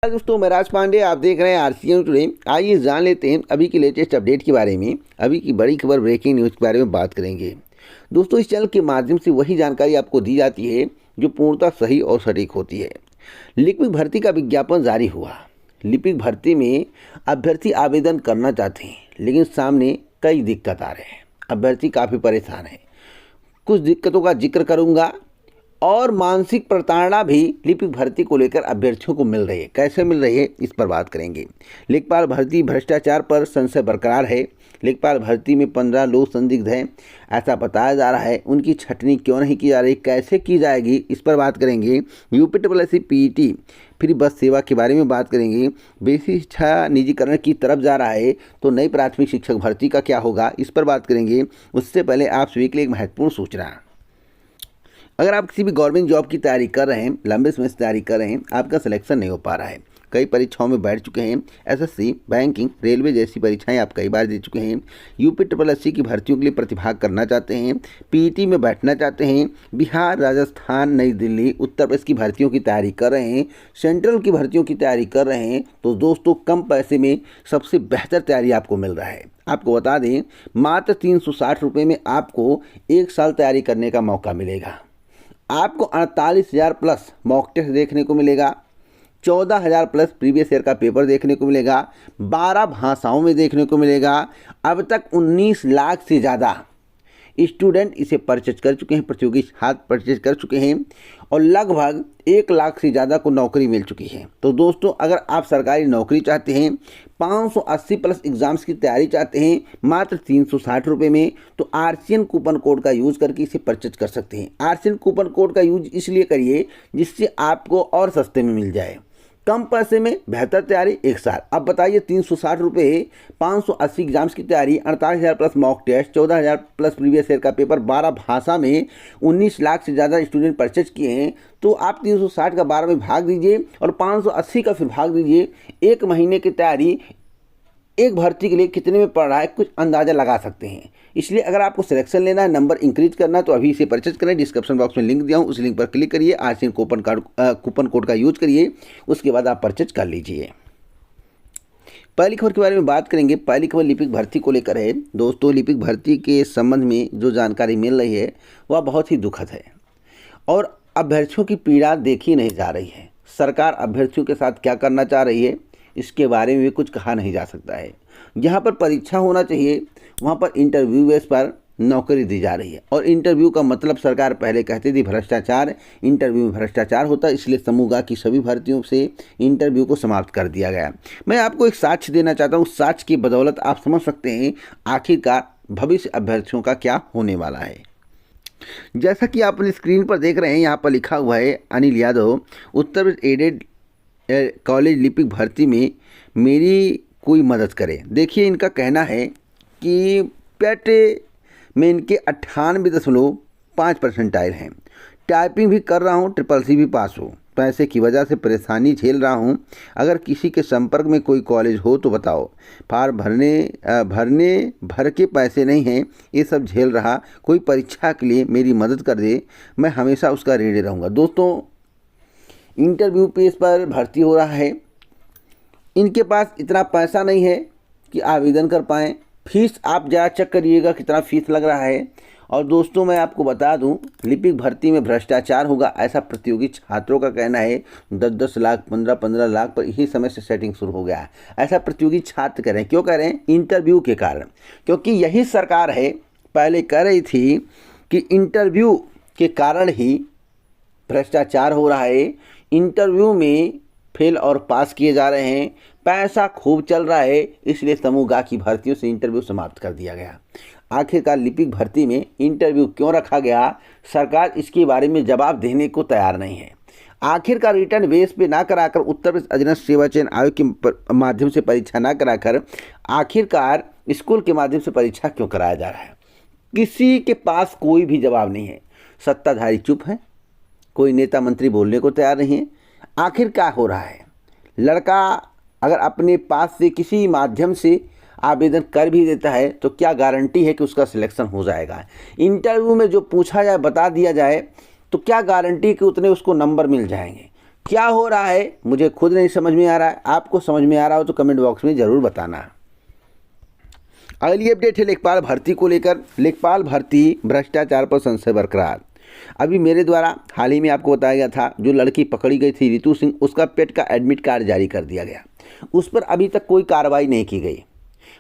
दोस्तों, मैं राज पांडे, आप देख रहे हैं आरसीएन टुडे। आइए जान लेते हैं अभी की लेटेस्ट अपडेट के बारे में। अभी की बड़ी खबर, ब्रेकिंग न्यूज़ के बारे में बात करेंगे। दोस्तों, इस चैनल के माध्यम से वही जानकारी आपको दी जाती है जो पूर्णतः सही और सटीक होती है। लिपिक भर्ती का विज्ञापन जारी हुआ। लिपिक भर्ती में अभ्यर्थी आवेदन करना चाहते हैं, लेकिन सामने कई दिक्कत आ रहे हैं। अभ्यर्थी काफ़ी परेशान है। कुछ दिक्कतों का जिक्र करूँगा और मानसिक प्रताड़ना भी लिपिक भर्ती को लेकर अभ्यर्थियों को मिल रही है। कैसे मिल रही है, इस पर बात करेंगे। लेखपाल भर्ती भ्रष्टाचार पर संशय बरकरार है। लेखपाल भर्ती में 15 लोग संदिग्ध हैं, ऐसा बताया जा रहा है। उनकी छटनी क्यों नहीं की जा रही, कैसे की जाएगी, इस पर बात करेंगे। यूपीएससी पीईटी फ्री बस सेवा के बारे में बात करेंगे। बेसिक शिक्षा निजीकरण की तरफ जा रहा है, तो नई प्राथमिक शिक्षक भर्ती का क्या होगा, इस पर बात करेंगे। उससे पहले आप सभी के लिए एक महत्वपूर्ण सूचना। अगर आप किसी भी गवर्नमेंट जॉब की तैयारी कर रहे हैं, लंबे समय से तैयारी कर रहे हैं, आपका सिलेक्शन नहीं हो पा रहा है, कई परीक्षाओं में बैठ चुके हैं, एसएससी, बैंकिंग, रेलवे जैसी परीक्षाएं आप कई बार दे चुके हैं, यूपीएससी की भर्तियों के लिए प्रतिभाग करना चाहते हैं, पीईटी में बैठना चाहते हैं, बिहार, राजस्थान, नई दिल्ली, उत्तर प्रदेश की भर्तियों की तैयारी कर रहे हैं, सेंट्रल की भर्तियों की तैयारी कर रहे हैं, तो दोस्तों कम पैसे में सबसे बेहतर तैयारी आपको मिल रहा है। आपको बता दें, मात्र 360 रुपये में आपको 1 साल तैयारी करने का मौका मिलेगा। आपको 48,000 प्लस मॉक टेस्ट देखने को मिलेगा, 14,000 प्लस प्रीवियस ईयर का पेपर देखने को मिलेगा, 12 भाषाओं में देखने को मिलेगा। अब तक 19 लाख से ज़्यादा स्टूडेंट इसे परचेज कर चुके हैं, प्रतियोगी छात्र परचेज कर चुके हैं, और लगभग 1 लाख से ज़्यादा को नौकरी मिल चुकी है। तो दोस्तों, अगर आप सरकारी नौकरी चाहते हैं, 580 प्लस एग्ज़ाम्स की तैयारी चाहते हैं, मात्र 360 रुपये में, तो आरसीएन कूपन कोड का यूज़ करके इसे परचेज कर सकते हैं। आरसीएन कूपन कोड का यूज इसलिए करिए जिससे आपको और सस्ते में मिल जाए, कम पैसे में बेहतर तैयारी 1 साल। अब बताइए, 360 रुपये, 580 एग्जाम्स की तैयारी, 48,000 plus mock test, 14,000 plus previous year का पेपर, 12 भाषा में, 19 लाख से ज़्यादा स्टूडेंट परचेज किए हैं। तो आप 360 का 12 में भाग दीजिए और 580 का फिर भाग दीजिए। 1 महीने की तैयारी एक भर्ती के लिए कितने में पड़ रहा है, कुछ अंदाज़ा लगा सकते हैं। इसलिए अगर आपको सिलेक्शन लेना है, नंबर इंक्रीज करना है, तो अभी इसे परचेज करें। डिस्क्रिप्शन बॉक्स में लिंक दिया हूँ, उस लिंक पर क्लिक करिए, आरसीएन कूपन कोड का यूज करिए, उसके बाद आप परचेज कर लीजिए। पहली खबर के बारे में बात करेंगे। पहली खबर लिपिक भर्ती को लेकर है। दोस्तों, लिपिक भर्ती के संबंध में जो जानकारी मिल रही है वह बहुत ही दुखद है और अभ्यर्थियों की पीड़ा देखी नहीं जा रही है। सरकार अभ्यर्थियों के साथ क्या करना चाह रही है, इसके बारे में भी कुछ कहा नहीं जा सकता है। जहाँ पर परीक्षा होना चाहिए, वहाँ पर इंटरव्यू बेस पर नौकरी दी जा रही है। और इंटरव्यू का मतलब सरकार पहले कहती थी भ्रष्टाचार, इंटरव्यू में भ्रष्टाचार होता है, इसलिए समूह की सभी भर्तियों से इंटरव्यू को समाप्त कर दिया गया। मैं आपको एक साक्ष्य देना चाहता हूँ। साक्ष्य की बदौलत आप समझ सकते हैं आखिरकार भविष्य अभ्यर्थियों का क्या होने वाला है। जैसा कि आप अपनी स्क्रीन पर देख रहे हैं, यहाँ पर लिखा हुआ है, अनिल यादव, उत्तर प्रदेश एडेड कॉलेज लिपिक भर्ती में मेरी कोई मदद करे। देखिए, इनका कहना है कि पेट में इनके 98.5 परसेंटाइल हैं, टाइपिंग भी कर रहा हूँ, CCC भी पास हो, पैसे की वजह से परेशानी झेल रहा हूँ। अगर किसी के संपर्क में कोई कॉलेज हो तो बताओ। फॉर्म भर के पैसे नहीं हैं, ये सब झेल रहा, कोई परीक्षा के लिए मेरी मदद कर दे, मैं हमेशा उसका ऋणी रहूँगा। दोस्तों, इंटरव्यू पेज पर भर्ती हो रहा है, इनके पास इतना पैसा नहीं है कि आवेदन कर पाएँ। फीस आप ज़रा चेक करिएगा कितना फ़ीस लग रहा है। और दोस्तों, मैं आपको बता दूं, लिपिक भर्ती में भ्रष्टाचार होगा ऐसा प्रतियोगी छात्रों का कहना है। 10-10 लाख, 15-15 लाख पर यही समय से सेटिंग शुरू हो गया है, ऐसा प्रतियोगी छात्र कह रहे हैं। क्यों कह रहे हैं? इंटरव्यू के कारण। क्योंकि यही सरकार है पहले कह रही थी कि इंटरव्यू के कारण ही भ्रष्टाचार हो रहा है, इंटरव्यू में फेल और पास किए जा रहे हैं, पैसा खूब चल रहा है, इसलिए समूह गा की भर्तियों से इंटरव्यू समाप्त कर दिया गया। आखिरकार लिपिक भर्ती में इंटरव्यू क्यों रखा गया, सरकार इसके बारे में जवाब देने को तैयार नहीं है। आखिरकार रिटर्न बेस पे ना कराकर, उत्तर प्रदेश अधीनस्थ सेवा चयन आयोग के माध्यम से परीक्षा ना कराकर आखिरकार स्कूल के माध्यम से परीक्षा क्यों कराया जा रहा है, किसी के पास कोई भी जवाब नहीं है। सत्ताधारी चुप है, कोई नेता मंत्री बोलने को तैयार नहीं है। आखिर क्या हो रहा है? लड़का अगर अपने पास से किसी माध्यम से आवेदन कर भी देता है तो क्या गारंटी है कि उसका सिलेक्शन हो जाएगा? इंटरव्यू में जो पूछा जाए बता दिया जाए तो क्या गारंटी कि उतने उसको नंबर मिल जाएंगे? क्या हो रहा है मुझे खुद नहीं समझ में आ रहा है, आपको समझ में आ रहा हो तो कमेंट बॉक्स में ज़रूर बताना। अगली अपडेट है लेखपाल भर्ती को लेकर। लेखपाल भर्ती भ्रष्टाचार पर संशय बरकरार। अभी मेरे द्वारा हाल ही में आपको बताया गया था, जो लड़की पकड़ी गई थी रितु सिंह, उसका पेट का एडमिट कार्ड जारी कर दिया गया। उस पर अभी तक कोई कार्रवाई नहीं की गई।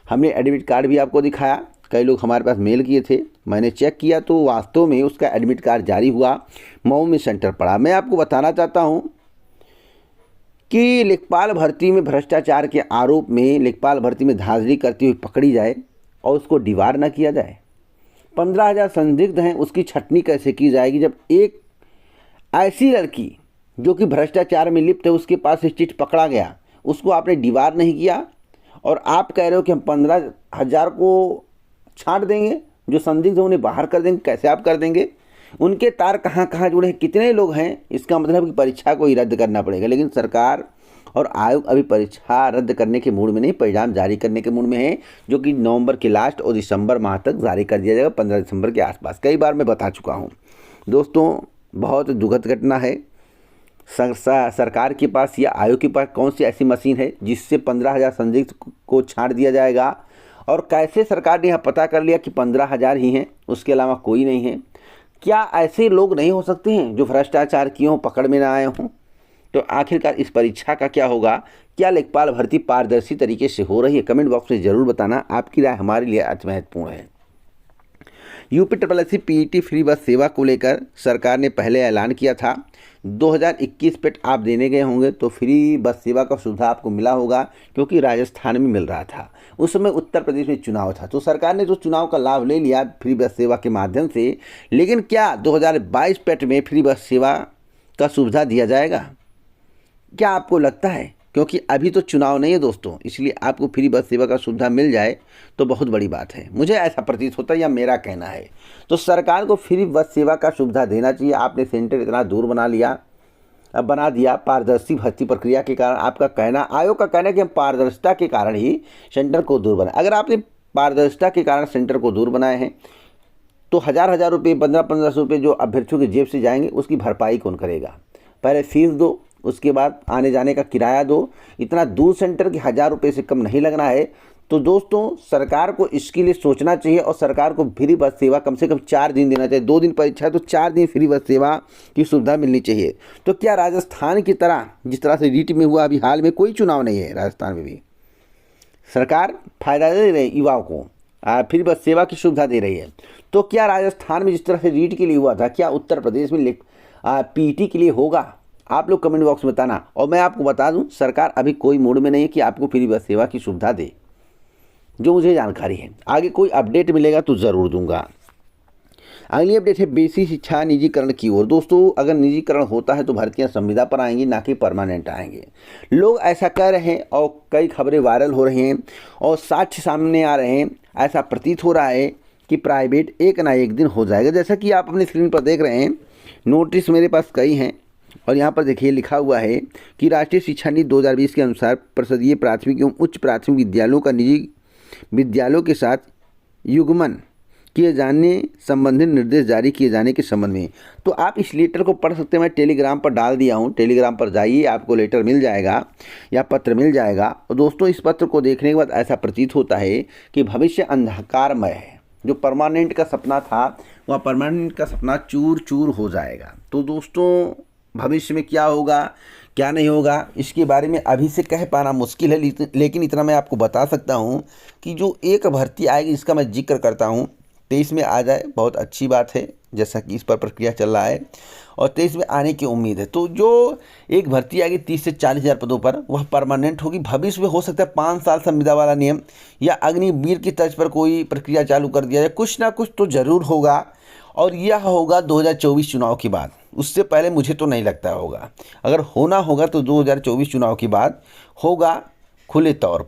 हमने एडमिट कार्ड भी आपको दिखाया, कई लोग हमारे पास मेल किए थे, मैंने चेक किया तो वास्तव में उसका एडमिट कार्ड जारी हुआ, मऊ में सेंटर पड़ा। मैं आपको बताना चाहता हूँ कि लेखपाल भर्ती में भ्रष्टाचार के आरोप में लेखपाल भर्ती में धांधली करती हुई पकड़ी जाए और उसको डिवार न किया जाए। 15,000 संदिग्ध हैं, उसकी छटनी कैसे की जाएगी जब एक ऐसी लड़की जो कि भ्रष्टाचार में लिप्त है उसके पास से चिट पकड़ा गया, उसको आपने डिवार नहीं किया और आप कह रहे हो कि हम 15,000 को छांट देंगे, जो संदिग्ध हैं उन्हें बाहर कर देंगे। कैसे आप कर देंगे? उनके तार कहाँ कहाँ जुड़े हैं, कितने लोग हैं? इसका मतलब कि परीक्षा को ही रद्द करना पड़ेगा। लेकिन सरकार और आयोग अभी परीक्षा रद्द करने के मूड में नहीं, परिणाम जारी करने के मूड में है, जो कि नवंबर के लास्ट और दिसंबर माह तक जारी कर दिया जाएगा, 15 दिसंबर के आसपास। कई बार मैं बता चुका हूँ दोस्तों, बहुत दुखद घटना है। सरकार के पास या आयोग के पास कौन सी ऐसी मशीन है जिससे 15,000 संदिग्ध को छांट दिया जाएगा? और कैसे सरकार ने यह पता कर लिया कि 15,000 ही हैं, उसके अलावा कोई नहीं है? क्या ऐसे लोग नहीं हो सकते हैं जो भ्रष्टाचार किए हों, पकड़ में ना आए हों? तो आखिरकार इस परीक्षा का क्या होगा? क्या लेखपाल भर्ती पारदर्शी तरीके से हो रही है? कमेंट बॉक्स में ज़रूर बताना, आपकी राय हमारे लिए अति महत्वपूर्ण है। यूपी पीईटी फ्री बस सेवा को लेकर सरकार ने पहले ऐलान किया था, 2021 पेट आप देने गए होंगे तो फ्री बस सेवा का सुविधा आपको मिला होगा, क्योंकि राजस्थान में मिल रहा था। उस समय उत्तर प्रदेश में चुनाव था, तो सरकार ने तो चुनाव का लाभ ले लिया फ्री बस सेवा के माध्यम से। लेकिन क्या 2022 पेट में फ्री बस सेवा का सुविधा दिया जाएगा? क्या आपको लगता है? क्योंकि अभी तो चुनाव नहीं है दोस्तों, इसलिए आपको फ्री बस सेवा का सुविधा मिल जाए तो बहुत बड़ी बात है, मुझे ऐसा प्रतीत होता है या मेरा कहना है। तो सरकार को फ्री बस सेवा का सुविधा देना चाहिए। आपने सेंटर इतना दूर बना दिया पारदर्शी भर्ती प्रक्रिया के कारण। आपका कहना, आयोग का कहना है कि हम पारदर्शिता के कारण ही सेंटर को दूर बनाए। अगर आपने पारदर्शिता के कारण सेंटर को दूर बनाए हैं तो हज़ार रुपये, 1500 रुपये जो अभ्यर्थियों की जेब से जाएंगे, उसकी भरपाई कौन करेगा? पहले फीस दो, उसके बाद आने जाने का किराया दो। इतना दूर सेंटर के 1000 रुपये से कम नहीं लगना है। तो दोस्तों, सरकार को इसके लिए सोचना चाहिए और सरकार को फ्री बस सेवा कम से कम 4 दिन देना चाहिए। 2 दिन परीक्षा है तो 4 दिन फ्री बस सेवा की सुविधा मिलनी चाहिए। तो क्या राजस्थान की तरह, जिस तरह से रीट में हुआ, अभी हाल में कोई चुनाव नहीं है राजस्थान में भी, सरकार फायदा दे रही है युवाओं को, फ्री बस सेवा की सुविधा दे रही है, तो क्या राजस्थान में जिस तरह से रीट के लिए हुआ था, क्या उत्तर प्रदेश में पीटी के लिए होगा? आप लोग कमेंट बॉक्स में बताना। और मैं आपको बता दूं, सरकार अभी कोई मूड में नहीं है कि आपको फ्री बस सेवा की सुविधा दे, जो मुझे जानकारी है। आगे कोई अपडेट मिलेगा तो ज़रूर दूंगा। अगली अपडेट है बेसिक शिक्षा निजीकरण की ओर। दोस्तों, अगर निजीकरण होता है तो भर्तियां संविदा पर आएंगी, ना कि परमानेंट आएंगे। लोग ऐसा कह रहे हैं और कई खबरें वायरल हो रही हैं और साक्ष्य सामने आ रहे हैं। ऐसा प्रतीत हो रहा है कि प्राइवेट एक ना एक दिन हो जाएगा। जैसा कि आप अपनी स्क्रीन पर देख रहे हैं, नोटिस मेरे पास कई हैं और यहाँ पर देखिए लिखा हुआ है कि राष्ट्रीय शिक्षा नीति 2020 के अनुसार परिषदीय प्राथमिक एवं उच्च प्राथमिक विद्यालयों का निजी विद्यालयों के साथ युग्मन किए जाने संबंधित निर्देश जारी किए जाने के संबंध में। तो आप इस लेटर को पढ़ सकते हैं, मैं टेलीग्राम पर डाल दिया हूँ, टेलीग्राम पर जाइए, आपको लेटर मिल जाएगा या पत्र मिल जाएगा। और दोस्तों, इस पत्र को देखने के बाद ऐसा प्रतीत होता है कि भविष्य अंधकारमय है। जो परमानेंट का सपना था, वह परमानेंट का सपना चूर चूर हो जाएगा। तो दोस्तों, भविष्य में क्या होगा क्या नहीं होगा, इसके बारे में अभी से कह पाना मुश्किल है। लेकिन इतना मैं आपको बता सकता हूं कि जो एक भर्ती आएगी, इसका मैं जिक्र करता हूं, 23 में आ जाए बहुत अच्छी बात है, जैसा कि इस पर प्रक्रिया चल रहा है और 23 में आने की उम्मीद है। तो जो एक भर्ती आएगी 30 से 40 हज़ार पदों पर, वह परमानेंट होगी। भविष्य में हो सकता है 5 साल संविदा वाला नियम या अग्निवीर की तर्ज पर कोई प्रक्रिया चालू कर दिया जाए। कुछ ना कुछ तो ज़रूर होगा और यह होगा 2024 चुनाव के बाद। उससे पहले मुझे तो नहीं लगता होगा। अगर होना होगा तो 2024 चुनाव के बाद होगा, खुले तौर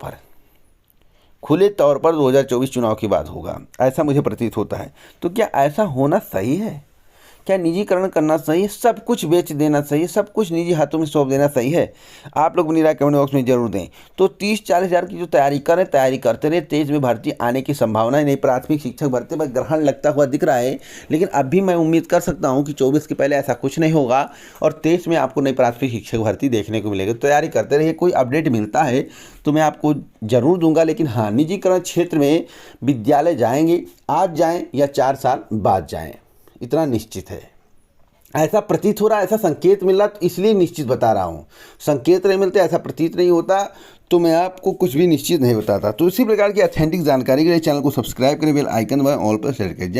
पर 2024 चुनाव के बाद होगा, ऐसा मुझे प्रतीत होता है। तो क्या ऐसा होना सही है? क्या निजीकरण करना सही है? सब कुछ बेच देना सही है? सब कुछ निजी हाथों में सौंप देना सही है? आप लोग अपनी राय कमेंट बॉक्स में जरूर दें। तो 30-40 हज़ार की जो तैयारी करते रहे, तेज में भर्ती आने की संभावना है। नहीं, प्राथमिक शिक्षक भर्ती में ग्रहण लगता हुआ दिख रहा है, लेकिन अभी मैं उम्मीद कर सकता हूँ कि 24 के पहले ऐसा कुछ नहीं होगा और 23 में आपको नई प्राथमिक शिक्षक भर्ती देखने को मिलेगी। तैयारी करते रहिए, कोई अपडेट मिलता है तो मैं आपको जरूर दूंगा। लेकिन हाँ, निजीकरण क्षेत्र में विद्यालय जाएंगे, आज जाएं या 4 साल बाद जाएं, इतना निश्चित है। ऐसा प्रतीत हो रहा है, ऐसा संकेत मिल रहा, तो इसलिए निश्चित बता रहा हूँ। संकेत नहीं मिलते, ऐसा प्रतीत नहीं होता, तो मैं आपको कुछ भी निश्चित नहीं बताता। तो इसी प्रकार की ऑथेंटिक जानकारी के लिए चैनल को सब्सक्राइब करें, बेल आइकन व ऑल पर सेट करें।